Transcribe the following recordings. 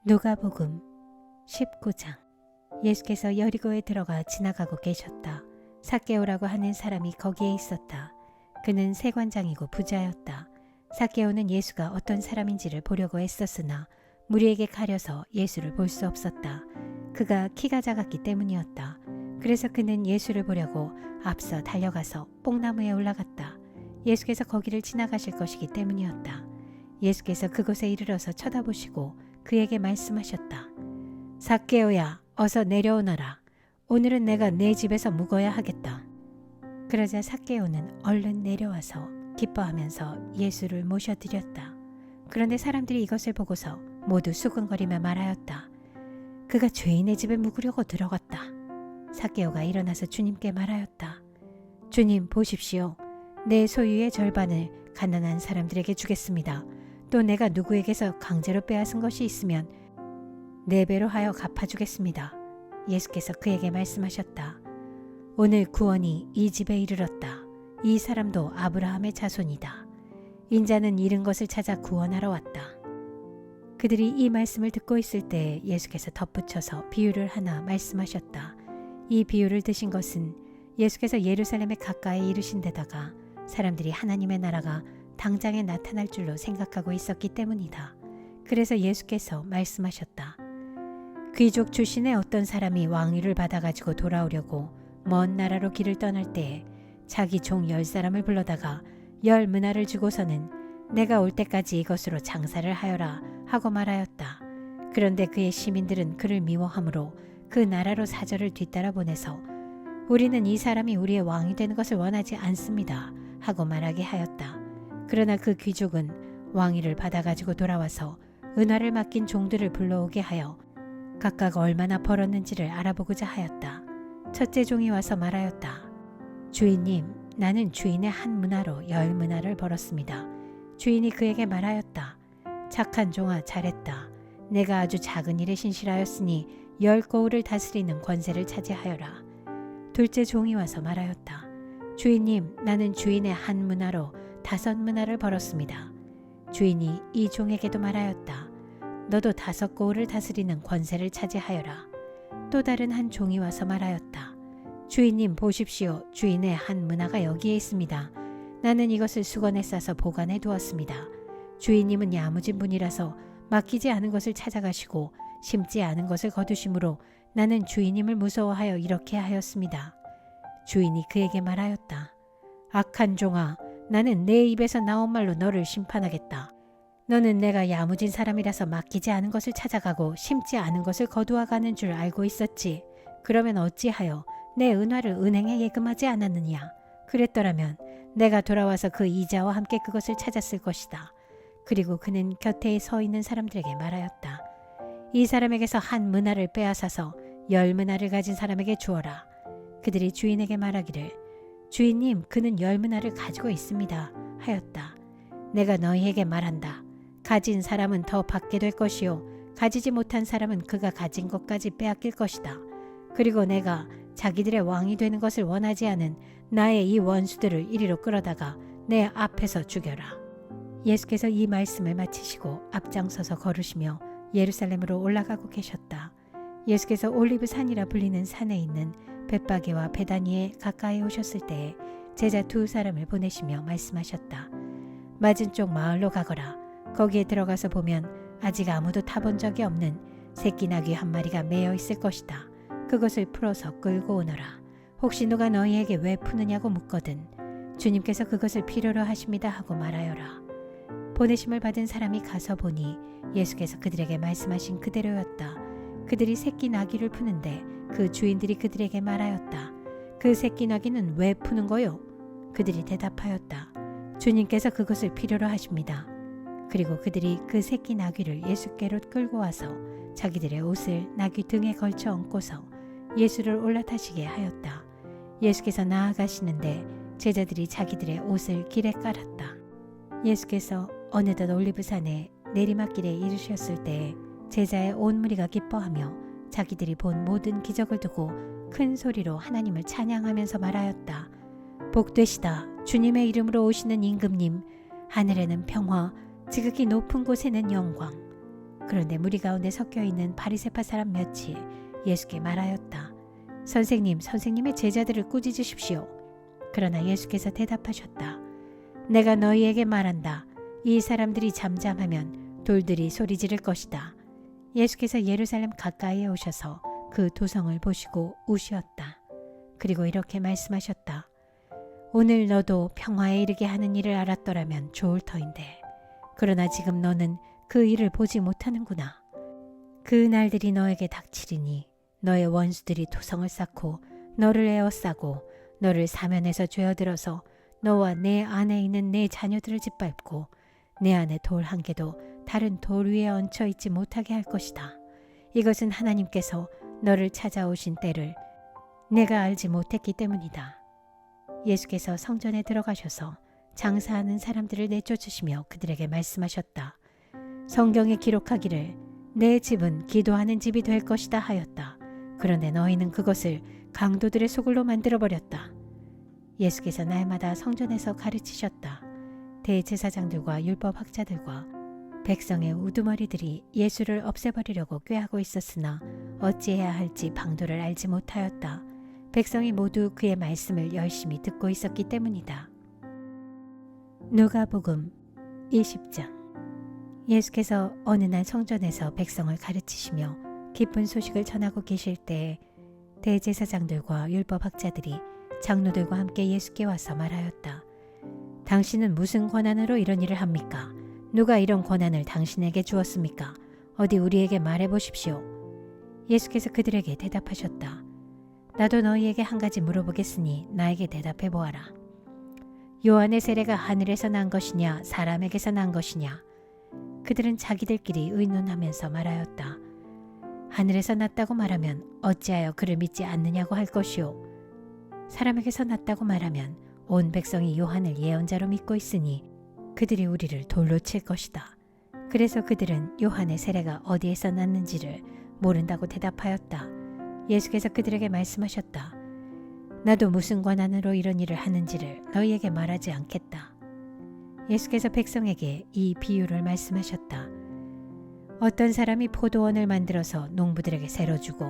누가복음 19장. 예수께서 여리고에 들어가 지나가고 계셨다. 삭개오라고 하는 사람이 거기에 있었다. 그는 세관장이고 부자였다. 삭개오는 예수가 어떤 사람인지를 보려고 애썼으나 무리에게 가려서 예수를 볼 수 없었다. 그가 키가 작았기 때문이었다. 그래서 그는 예수를 보려고 앞서 달려가서 뽕나무에 올라갔다. 예수께서 거기를 지나가실 것이기 때문이었다. 예수께서 그곳에 이르러서 쳐다보시고 그에게 말씀하셨다. 삭개오야, 어서 내려오너라. 오늘은 내가 내 집에서 묵어야 하겠다. 그러자 삭개오는 얼른 내려와서 기뻐하면서 예수를 모셔드렸다. 그런데 사람들이 이것을 보고서 모두 수근거리며 말하였다. 그가 죄인의 집에 묵으려고 들어갔다. 삭개오가 일어나서 주님께 말하였다. 주님, 보십시오. 내 소유의 절반을 가난한 사람들에게 주겠습니다. 또 내가 누구에게서 강제로 빼앗은 것이 있으면 4배로 하여 갚아주겠습니다. 예수께서 그에게 말씀하셨다. 오늘 구원이 이 집에 이르렀다. 이 사람도 아브라함의 자손이다. 인자는 잃은 것을 찾아 구원하러 왔다. 그들이 이 말씀을 듣고 있을 때 예수께서 덧붙여서 비유를 하나 말씀하셨다. 이 비유를 드신 것은 예수께서 예루살렘에 가까이 이르신 데다가 사람들이 하나님의 나라가 당장에 나타날 줄로 생각하고 있었기 때문이다. 그래서 예수께서 말씀하셨다. 귀족 출신의 어떤 사람이 왕위를 받아가지고 돌아오려고 먼 나라로 길을 떠날 때에 자기 종 10사람을 불러다가 10문화를 주고서는 내가 올 때까지 이것으로 장사를 하여라 하고 말하였다. 그런데 그의 시민들은 그를 미워하므로 그 나라로 사절을 뒤따라 보내서 우리는 이 사람이 우리의 왕이 되는 것을 원하지 않습니다 하고 말하게 하였다. 그러나 그 귀족은 왕위를 받아가지고 돌아와서 은화를 맡긴 종들을 불러오게 하여 각각 얼마나 벌었는지를 알아보고자 하였다. 첫째 종이 와서 말하였다. 주인님, 나는 주인의 한 문화로 10문화를 벌었습니다. 주인이 그에게 말하였다. 착한 종아, 잘했다. 내가 아주 작은 일에 신실하였으니 10거울을 다스리는 권세를 차지하여라. 둘째 종이 와서 말하였다. 주인님, 나는 주인의 한 문화로 5문화를 벌었습니다. 주인이 이 종에게도 말하였다. 너도 5거울을 다스리는 권세를 차지하여라. 또 다른 한 종이 와서 말하였다. 주인님, 보십시오. 주인의 한 문화가 여기에 있습니다. 나는 이것을 수건에 싸서 보관해 두었습니다. 주인님은 야무진 분이라서 맡기지 않은 것을 찾아가시고 심지 않은 것을 거두심으로 나는 주인님을 무서워하여 이렇게 하였습니다. 주인이 그에게 말하였다. 악한 종아, 나는 내 입에서 나온 말로 너를 심판하겠다. 너는 내가 야무진 사람이라서 맡기지 않은 것을 찾아가고 심지 않은 것을 거두어가는 줄 알고 있었지. 그러면 어찌하여 내 은화를 은행에 예금하지 않았느냐. 그랬더라면 내가 돌아와서 그 이자와 함께 그것을 찾았을 것이다. 그리고 그는 곁에 서 있는 사람들에게 말하였다. 이 사람에게서 한 문화를 빼앗아서 10문화를 가진 사람에게 주어라. 그들이 주인에게 말하기를 주인님, 그는 10문화를 가지고 있습니다 하였다. 내가 너희에게 말한다. 가진 사람은 더 받게 될 것이요 가지지 못한 사람은 그가 가진 것까지 빼앗길 것이다. 그리고 내가 자기들의 왕이 되는 것을 원하지 않은 나의 이 원수들을 이리로 끌어다가 내 앞에서 죽여라. 예수께서 이 말씀을 마치시고 앞장서서 걸으시며 예루살렘으로 올라가고 계셨다. 예수께서 올리브산이라 불리는 산에 있는 벳바게와 베다니에 가까이 오셨을 때에 제자 2사람을 보내시며 말씀하셨다. 맞은쪽 마을로 가거라. 거기에 들어가서 보면 아직 아무도 타본 적이 없는 새끼 나귀 한 마리가 매여 있을 것이다. 그것을 풀어서 끌고 오너라. 혹시 누가 너희에게 왜 푸느냐고 묻거든 주님께서 그것을 필요로 하십니다 하고 말하여라. 보내심을 받은 사람이 가서 보니 예수께서 그들에게 말씀하신 그대로였다. 그들이 새끼 나귀를 푸는데 그 주인들이 그들에게 말하였다. 그 새끼 나귀는 왜 푸는 거요? 그들이 대답하였다. 주님께서 그것을 필요로 하십니다. 그리고 그들이 그 새끼 나귀를 예수께로 끌고 와서 자기들의 옷을 나귀 등에 걸쳐 얹고서 예수를 올라타시게 하였다. 예수께서 나아가시는데 제자들이 자기들의 옷을 길에 깔았다. 예수께서 어느덧 올리브산에 내리막길에 이르셨을 때에 제자의 온 무리가 기뻐하며 자기들이 본 모든 기적을 두고 큰 소리로 하나님을 찬양하면서 말하였다. 복되시다. 주님의 이름으로 오시는 임금님. 하늘에는 평화, 지극히 높은 곳에는 영광. 그런데 무리 가운데 섞여 있는 바리새파 사람 몇이 예수께 말하였다. 선생님, 선생님의 제자들을 꾸짖으십시오. 그러나 예수께서 대답하셨다. 내가 너희에게 말한다. 이 사람들이 잠잠하면 돌들이 소리 지를 것이다. 예수께서 예루살렘 가까이에 오셔서 그 도성을 보시고 우시었다. 그리고 이렇게 말씀하셨다. 오늘 너도 평화에 이르게 하는 일을 알았더라면 좋을 터인데 그러나 지금 너는 그 일을 보지 못하는구나. 그 날들이 너에게 닥치리니 너의 원수들이 도성을 쌓고 너를 에워싸고 너를 사면에서 죄어들어서 너와 내 안에 있는 내 자녀들을 짓밟고 내 안에 돌 한 개도 다른 돌 위에 얹혀 있지 못하게 할 것이다. 이것은 하나님께서 너를 찾아오신 때를 내가 알지 못했기 때문이다. 예수께서 성전에 들어가셔서 장사하는 사람들을 내쫓으시며 그들에게 말씀하셨다. 성경에 기록하기를 내 집은 기도하는 집이 될 것이다 하였다. 그런데 너희는 그것을 강도들의 소굴로 만들어버렸다. 예수께서 날마다 성전에서 가르치셨다. 대제사장들과 율법학자들과 백성의 우두머리들이 예수를 없애버리려고 꾀하고 있었으나 어찌해야 할지 방도를 알지 못하였다. 백성이 모두 그의 말씀을 열심히 듣고 있었기 때문이다. 누가복음 20장. 예수께서 어느 날 성전에서 백성을 가르치시며 기쁜 소식을 전하고 계실 때에 대제사장들과 율법학자들이 장로들과 함께 예수께 와서 말하였다. 당신은 무슨 권한으로 이런 일을 합니까? 누가 이런 권한을 당신에게 주었습니까? 어디 우리에게 말해보십시오. 예수께서 그들에게 대답하셨다. 나도 너희에게 한 가지 물어보겠으니 나에게 대답해 보아라. 요한의 세례가 하늘에서 난 것이냐 사람에게서 난 것이냐? 그들은 자기들끼리 의논하면서 말하였다. 하늘에서 났다고 말하면 어찌하여 그를 믿지 않느냐고 할 것이요. 사람에게서 났다고 말하면 온 백성이 요한을 예언자로 믿고 있으니 그들이 우리를 돌로 칠 것이다. 그래서 그들은 요한의 세례가 어디에서 났는지를 모른다고 대답하였다. 예수께서 그들에게 말씀하셨다. 나도 무슨 권한으로 이런 일을 하는지를 너희에게 말하지 않겠다. 예수께서 백성에게 이 비유를 말씀하셨다. 어떤 사람이 포도원을 만들어서 농부들에게 세로 주고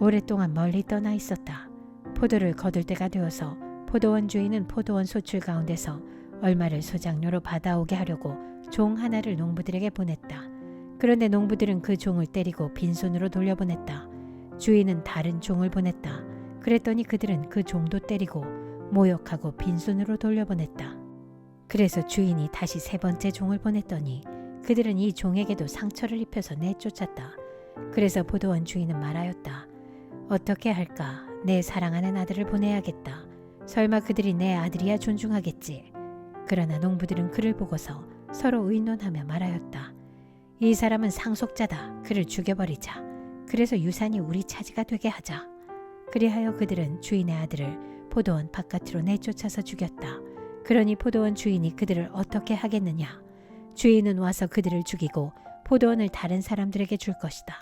오랫동안 멀리 떠나 있었다. 포도를 거둘 때가 되어서 포도원 주인은 포도원 소출 가운데서 얼마를 소장료로 받아오게 하려고 종 하나를 농부들에게 보냈다. 그런데 농부들은 그 종을 때리고 빈손으로 돌려보냈다. 주인은 다른 종을 보냈다. 그랬더니 그들은 그 종도 때리고 모욕하고 빈손으로 돌려보냈다. 그래서 주인이 다시 세 번째 종을 보냈더니 그들은 이 종에게도 상처를 입혀서 내쫓았다. 그래서 포도원 주인은 말하였다. 어떻게 할까? 내 사랑하는 아들을 보내야겠다. 설마 그들이 내 아들이야 존중하겠지. 그러나 농부들은 그를 보고서 서로 의논하며 말하였다. 이 사람은 상속자다. 그를 죽여버리자. 그래서 유산이 우리 차지가 되게 하자. 그리하여 그들은 주인의 아들을 포도원 바깥으로 내쫓아서 죽였다. 그러니 포도원 주인이 그들을 어떻게 하겠느냐? 주인은 와서 그들을 죽이고 포도원을 다른 사람들에게 줄 것이다.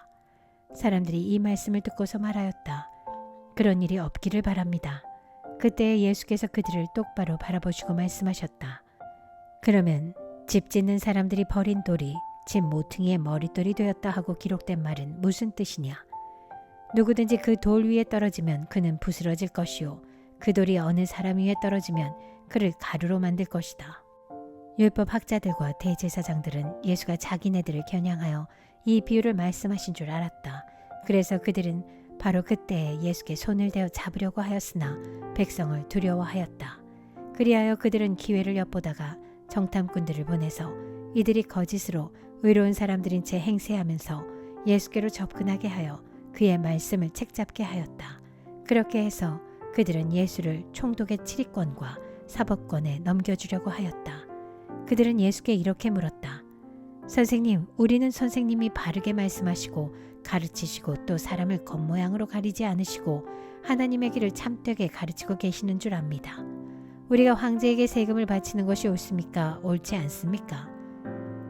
사람들이 이 말씀을 듣고서 말하였다. 그런 일이 없기를 바랍니다. 그때 예수께서 그들을 똑바로 바라보시고 말씀하셨다. 그러면 집 짓는 사람들이 버린 돌이 집 모퉁이의 머릿돌이 되었다 하고 기록된 말은 무슨 뜻이냐? 누구든지 그 돌 위에 떨어지면 그는 부스러질 것이요 그 돌이 어느 사람 위에 떨어지면 그를 가루로 만들 것이다. 율법 학자들과 대제사장들은 예수가 자기네들을 겨냥하여 이 비유를 말씀하신 줄 알았다. 그래서 그들은 바로 그때에 예수께 손을 대어 잡으려고 하였으나 백성을 두려워하였다. 그리하여 그들은 기회를 엿보다가 정탐꾼들을 보내서 이들이 거짓으로 의로운 사람들인 채 행세하면서 예수께로 접근하게 하여 그의 말씀을 책잡게 하였다. 그렇게 해서 그들은 예수를 총독의 치리권과 사법권에 넘겨주려고 하였다. 그들은 예수께 이렇게 물었다. 선생님, 우리는 선생님이 바르게 말씀하시고 가르치시고 또 사람을 겉모양으로 가리지 않으시고 하나님의 길을 참되게 가르치고 계시는 줄 압니다. 우리가 황제에게 세금을 바치는 것이 옳습니까? 옳지 않습니까?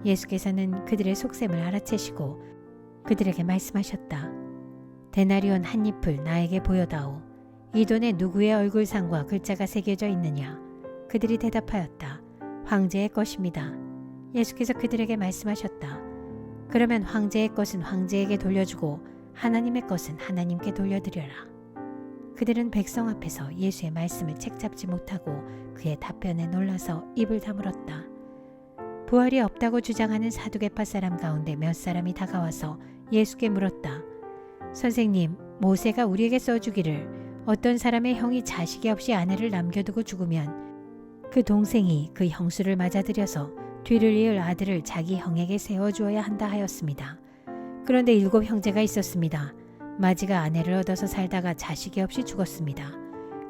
예수께서는 그들의 속셈을 알아채시고 그들에게 말씀하셨다. 데나리온 한 잎을 나에게 보여다오. 이 돈에 누구의 얼굴상과 글자가 새겨져 있느냐? 그들이 대답하였다. 황제의 것입니다. 예수께서 그들에게 말씀하셨다. 그러면 황제의 것은 황제에게 돌려주고 하나님의 것은 하나님께 돌려드려라. 그들은 백성 앞에서 예수의 말씀을 책잡지 못하고 그의 답변에 놀라서 입을 다물었다. 부활이 없다고 주장하는 사두개파 사람 가운데 몇 사람이 다가와서 예수께 물었다. 선생님, 모세가 우리에게 써주기를 어떤 사람의 형이 자식이 없이 아내를 남겨두고 죽으면 그 동생이 그 형수를 맞아들여서 뒤를 이을 아들을 자기 형에게 세워주어야 한다 하였습니다. 그런데 7 형제가 있었습니다. 마지가 아내를 얻어서 살다가 자식이 없이 죽었습니다.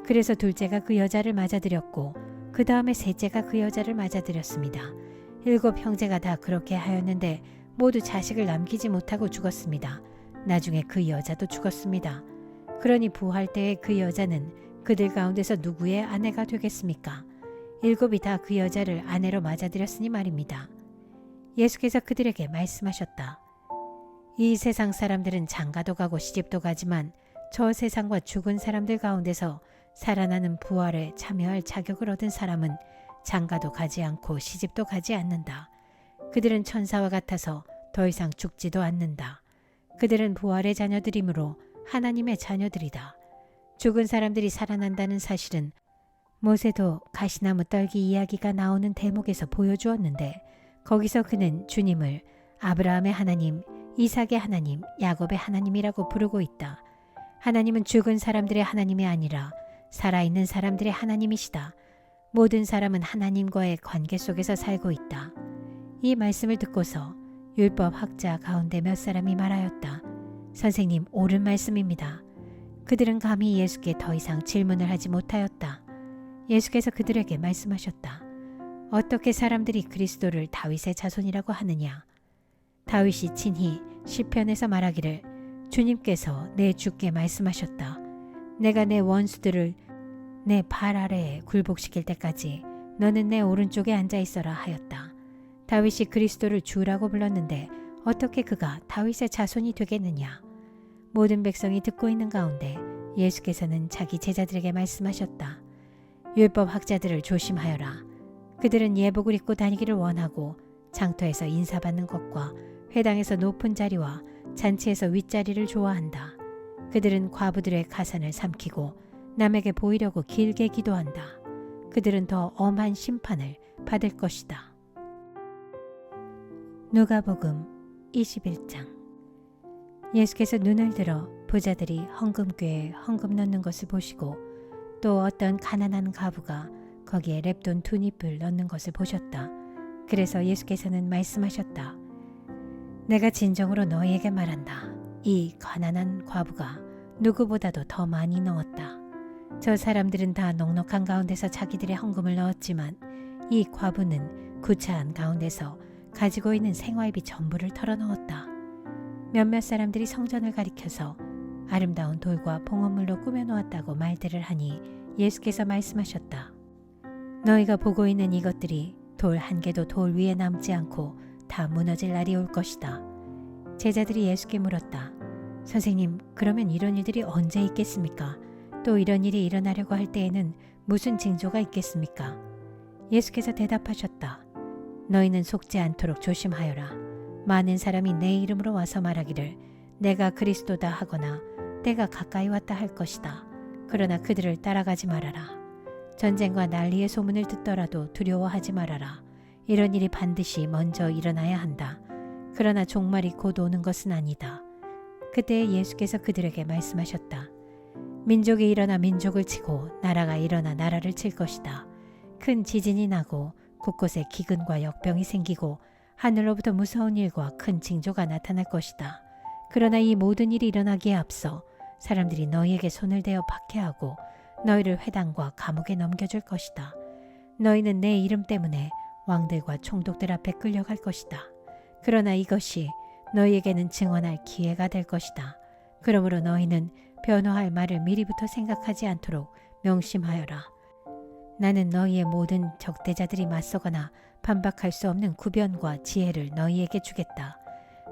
그래서 둘째가 그 여자를 맞아들였고 그 다음에 셋째가 그 여자를 맞아들였습니다. 7 형제가 다 그렇게 하였는데 모두 자식을 남기지 못하고 죽었습니다. 나중에 그 여자도 죽었습니다. 그러니 부활 때의 그 여자는 그들 가운데서 누구의 아내가 되겠습니까? 7이 다 그 여자를 아내로 맞아들였으니 말입니다. 예수께서 그들에게 말씀하셨다. 이 세상 사람들은 장가도 가고 시집도 가지만 저 세상과 죽은 사람들 가운데서 살아나는 부활에 참여할 자격을 얻은 사람은 장가도 가지 않고 시집도 가지 않는다. 그들은 천사와 같아서 더 이상 죽지도 않는다. 그들은 부활의 자녀들이므로 하나님의 자녀들이다. 죽은 사람들이 살아난다는 사실은 모세도 가시나무 떨기 이야기가 나오는 대목에서 보여주었는데 거기서 그는 주님을 아브라함의 하나님, 이삭의 하나님, 야곱의 하나님이라고 부르고 있다. 하나님은 죽은 사람들의 하나님이 아니라 살아있는 사람들의 하나님이시다. 모든 사람은 하나님과의 관계 속에서 살고 있다. 이 말씀을 듣고서 율법 학자 가운데 몇 사람이 말하였다. 선생님, 옳은 말씀입니다. 그들은 감히 예수께 더 이상 질문을 하지 못하였다. 예수께서 그들에게 말씀하셨다. 어떻게 사람들이 그리스도를 다윗의 자손이라고 하느냐? 다윗이 친히 시편에서 말하기를 주님께서 내 주께 말씀하셨다. 내가 내 원수들을 내 발 아래에 굴복시킬 때까지 너는 내 오른쪽에 앉아 있어라 하였다. 다윗이 그리스도를 주라고 불렀는데 어떻게 그가 다윗의 자손이 되겠느냐? 모든 백성이 듣고 있는 가운데 예수께서는 자기 제자들에게 말씀하셨다. 율법 학자들을 조심하여라. 그들은 예복을 입고 다니기를 원하고 장터에서 인사받는 것과 회당에서 높은 자리와 잔치에서 윗자리를 좋아한다. 그들은 과부들의 가산을 삼키고 남에게 보이려고 길게 기도한다. 그들은 더 엄한 심판을 받을 것이다. 누가복음 21장. 예수께서 눈을 들어 부자들이 헌금궤에 헌금 넣는 것을 보시고 또 어떤 가난한 과부가 거기에 렙돈 2닙을 넣는 것을 보셨다. 그래서 예수께서는 말씀하셨다. 내가 진정으로 너희에게 말한다. 이 가난한 과부가 누구보다도 더 많이 넣었다. 저 사람들은 다 넉넉한 가운데서 자기들의 헌금을 넣었지만 이 과부는 구차한 가운데서 가지고 있는 생활비 전부를 털어넣었다. 몇몇 사람들이 성전을 가리켜서 아름다운 돌과 봉헌물로 꾸며놓았다고 말들을 하니 예수께서 말씀하셨다. 너희가 보고 있는 이것들이 돌 한 개도 돌 위에 남지 않고 다 무너질 날이 올 것이다. 제자들이 예수께 물었다. 선생님, 그러면 이런 일들이 언제 있겠습니까? 또 이런 일이 일어나려고 할 때에는 무슨 징조가 있겠습니까? 예수께서 대답하셨다. 너희는 속지 않도록 조심하여라. 많은 사람이 내 이름으로 와서 말하기를 내가 그리스도다 하거나 때가 가까이 왔다 할 것이다. 그러나 그들을 따라가지 말아라. 전쟁과 난리의 소문을 듣더라도 두려워하지 말아라. 이런 일이 반드시 먼저 일어나야 한다. 그러나 종말이 곧 오는 것은 아니다. 그때 예수께서 그들에게 말씀하셨다. 민족이 일어나 민족을 치고 나라가 일어나 나라를 칠 것이다. 큰 지진이 나고 곳곳에 기근과 역병이 생기고 하늘로부터 무서운 일과 큰 징조가 나타날 것이다. 그러나 이 모든 일이 일어나기에 앞서 사람들이 너희에게 손을 대어 박해하고 너희를 회당과 감옥에 넘겨줄 것이다. 너희는 내 이름 때문에 왕들과 총독들 앞에 끌려갈 것이다. 그러나 이것이 너희에게는 증언할 기회가 될 것이다. 그러므로 너희는 변호할 말을 미리부터 생각하지 않도록 명심하여라. 나는 너희의 모든 적대자들이 맞서거나 반박할 수 없는 구변과 지혜를 너희에게 주겠다.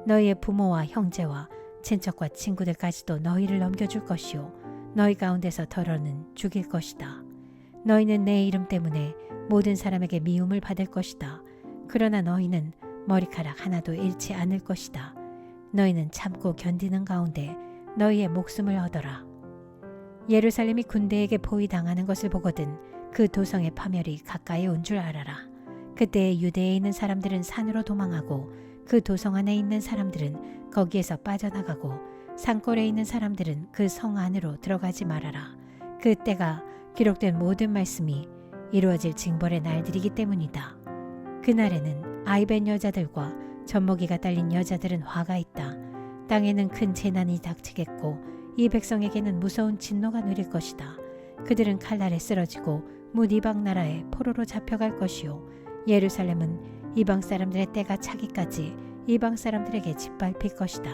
너희의 부모와 형제와 친척과 친구들까지도 너희를 넘겨줄 것이요 너희 가운데서 더러는 죽일 것이다. 너희는 내 이름 때문에 모든 사람에게 미움을 받을 것이다. 그러나 너희는 머리카락 하나도 잃지 않을 것이다. 너희는 참고 견디는 가운데 너희의 목숨을 얻어라. 예루살렘이 군대에게 포위당하는 것을 보거든 그 도성의 파멸이 가까이 온 줄 알아라. 그때 유대에 있는 사람들은 산으로 도망하고 그 도성 안에 있는 사람들은 거기에서 빠져나가고 산골에 있는 사람들은 그 성 안으로 들어가지 말아라. 그 때가 기록된 모든 말씀이 이루어질 징벌의 날들이기 때문이다. 그날에는 아이벤 여자들과 젖먹이가 딸린 여자들은 화가 있다. 땅에는 큰 재난이 닥치겠고 이 백성에게는 무서운 진노가 내릴 것이다. 그들은 칼날에 쓰러지고 문 이방 나라에 포로로 잡혀갈 것이요 예루살렘은 이방 사람들의 때가 차기까지 이방 사람들에게 짓밟힐 것이다.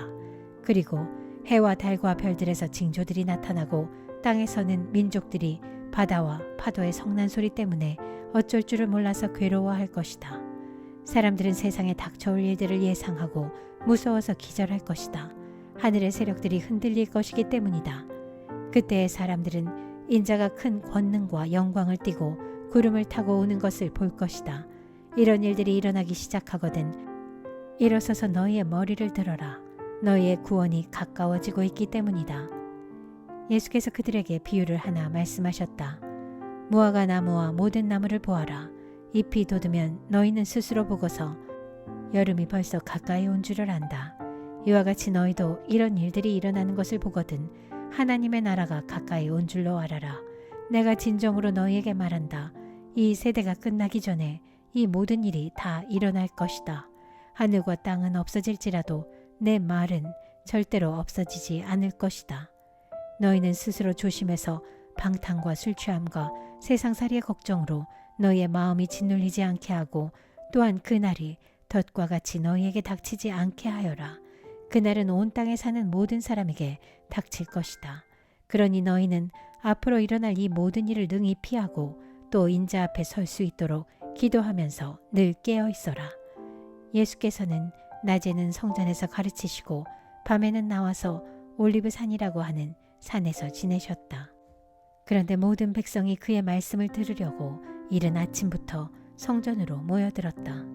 그리고 해와 달과 별들에서 징조들이 나타나고 땅에서는 민족들이 바다와 파도의 성난 소리 때문에 어쩔 줄을 몰라서 괴로워할 것이다. 사람들은 세상에 닥쳐올 일들을 예상하고 무서워서 기절할 것이다. 하늘의 세력들이 흔들릴 것이기 때문이다. 그때의 사람들은 인자가 큰 권능과 영광을 띠고 구름을 타고 오는 것을 볼 것이다. 이런 일들이 일어나기 시작하거든 일어서서 너희의 머리를 들어라. 너희의 구원이 가까워지고 있기 때문이다. 예수께서 그들에게 비유를 하나 말씀하셨다. 무화과 나무와 모든 나무를 보아라. 잎이 돋으면 너희는 스스로 보고서 여름이 벌써 가까이 온 줄을 안다. 이와 같이 너희도 이런 일들이 일어나는 것을 보거든 하나님의 나라가 가까이 온 줄로 알아라. 내가 진정으로 너희에게 말한다. 이 세대가 끝나기 전에 이 모든 일이 다 일어날 것이다. 하늘과 땅은 없어질지라도 내 말은 절대로 없어지지 않을 것이다. 너희는 스스로 조심해서 방탕과 술 취함과 세상살이의 걱정으로 너희의 마음이 짓눌리지 않게 하고 또한 그날이 덫과 같이 너희에게 닥치지 않게 하여라. 그날은 온 땅에 사는 모든 사람에게 닥칠 것이다. 그러니 너희는 앞으로 일어날 이 모든 일을 능히 피하고 또 인자 앞에 설 수 있도록 기도하면서 늘 깨어 있어라. 예수께서는 낮에는 성전에서 가르치시고 밤에는 나와서 올리브산이라고 하는 산에서 지내셨다. 그런데 모든 백성이 그의 말씀을 들으려고 이른 아침부터 성전으로 모여들었다.